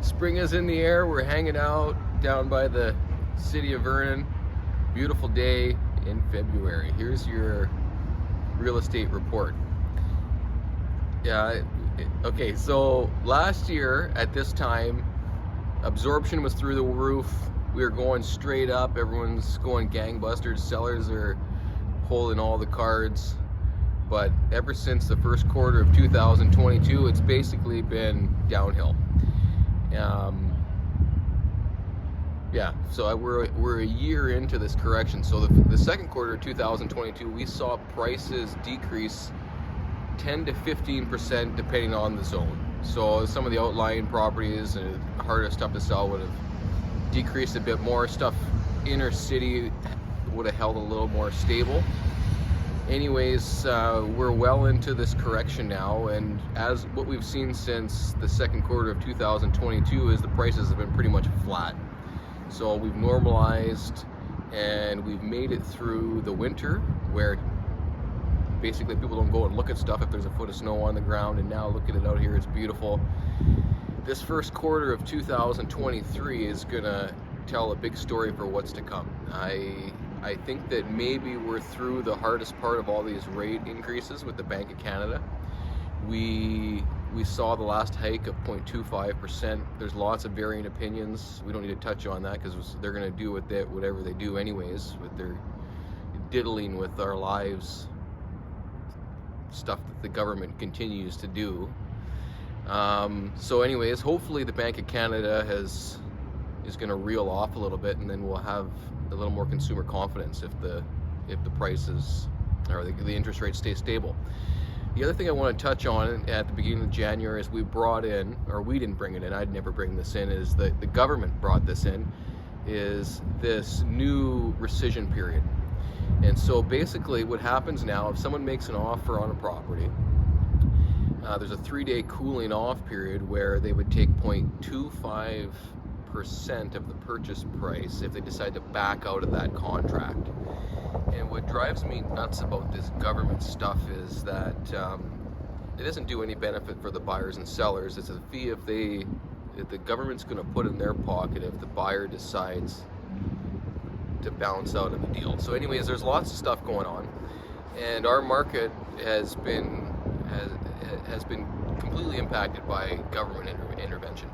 Spring is in the air. We're hanging out down by the city of Vernon. Beautiful day in February. Here's your real estate report. Okay, so last year at this time, absorption was through the roof. We were going straight up. Everyone's going gangbusters. Sellers are holding all the cards. But ever since the first quarter of 2022, it's basically been downhill. So we're a year into this correction. So the second quarter of 2022, we saw prices decrease 10 to 15% depending on the zone. So some of the outlying properties and harder stuff to sell would have decreased a bit more. Stuff inner city would have held a little more stable. Anyways, we're well into this correction now, and as what we've seen since the second quarter of 2022 is the prices have been pretty much flat. So we've normalized and we've made it through the winter where basically people don't go and look at stuff if there's a foot of snow on the ground, and now look at it out here, it's beautiful. This first quarter of 2023 is gonna tell a big story for what's to come. I think that maybe we're through the hardest part of all these rate increases with the Bank of Canada. We saw the last hike of 0.25%. There's lots of varying opinions. We don't need to touch on that because they're going to do whatever they do anyways, with their diddling with our lives, stuff that the government continues to do. So anyways, hopefully the Bank of Canada is going to reel off a little bit, and then we'll have a little more consumer confidence if the prices or the interest rates stay stable. The other thing I want to touch on at the beginning of January is we didn't bring it in, I'd never bring this in, is that the government brought this in, is this new rescission period. And so basically what happens now, if someone makes an offer on a property, there's a 3-day cooling off period where they would take 0.25% of the purchase price if they decide to back out of that contract. And what drives me nuts about this government stuff is that it doesn't do any benefit for the buyers and sellers. It's a fee if the government's going to put in their pocket if the buyer decides to bounce out of the deal. So anyways, there's lots of stuff going on, and our market has been completely impacted by government intervention.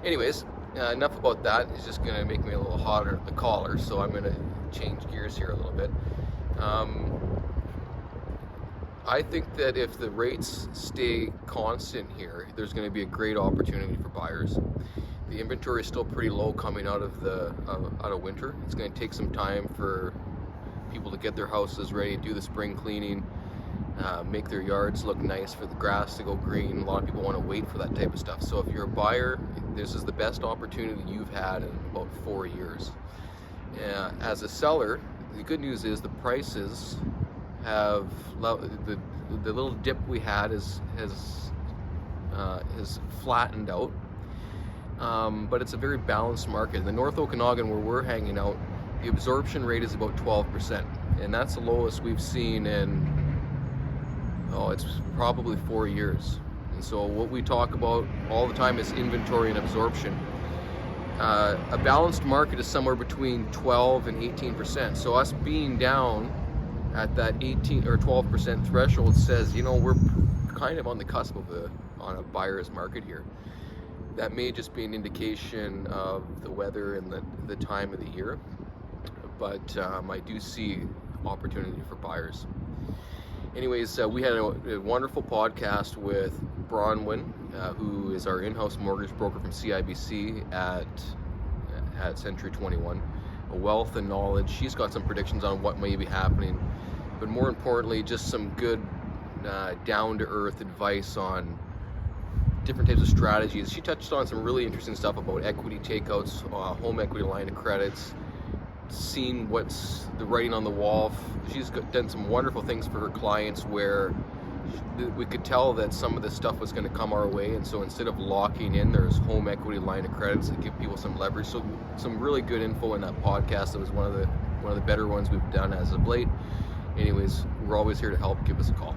Anyways, enough about that. It's just going to make me a little hotter at the collar, so I'm going to change gears here a little bit. I think that if the rates stay constant here, there's going to be a great opportunity for buyers. The inventory is still pretty low coming out of winter. It's going to take some time for people to get their houses ready, do the spring cleaning, make their yards look nice, for the grass to go green. A lot of people want to wait for that type of stuff. So if you're a buyer, this is the best opportunity you've had in about 4 years. As a seller, the good news is the prices have the little dip we had has flattened out, but it's a very balanced market. In the North Okanagan where we're hanging out, the absorption rate is about 12%, and that's the lowest we've seen in it's probably 4 years. And so what we talk about all the time is inventory and absorption. A balanced market is somewhere between 12 and 18%. So us being down at that 18 or 12% threshold says, we're kind of on the cusp of on a buyer's market here. That may just be an indication of the weather and the time of the year, but I do see opportunity for buyers. Anyways, we had a wonderful podcast with Bronwyn, who is our in-house mortgage broker from CIBC at Century 21. A wealth of knowledge. She's got some predictions on what may be happening, but more importantly, just some good down-to-earth advice on different types of strategies. She touched on some really interesting stuff about equity takeouts, home equity line of credits, seen what's the writing on the wall. She's done some wonderful things for her clients where we could tell that some of this stuff was going to come our way, and so instead of locking in, there's home equity line of credits that give people some leverage. So some really good info in that podcast. It was one of the better ones we've done as of late. Anyways, we're always here to help. Give us a call.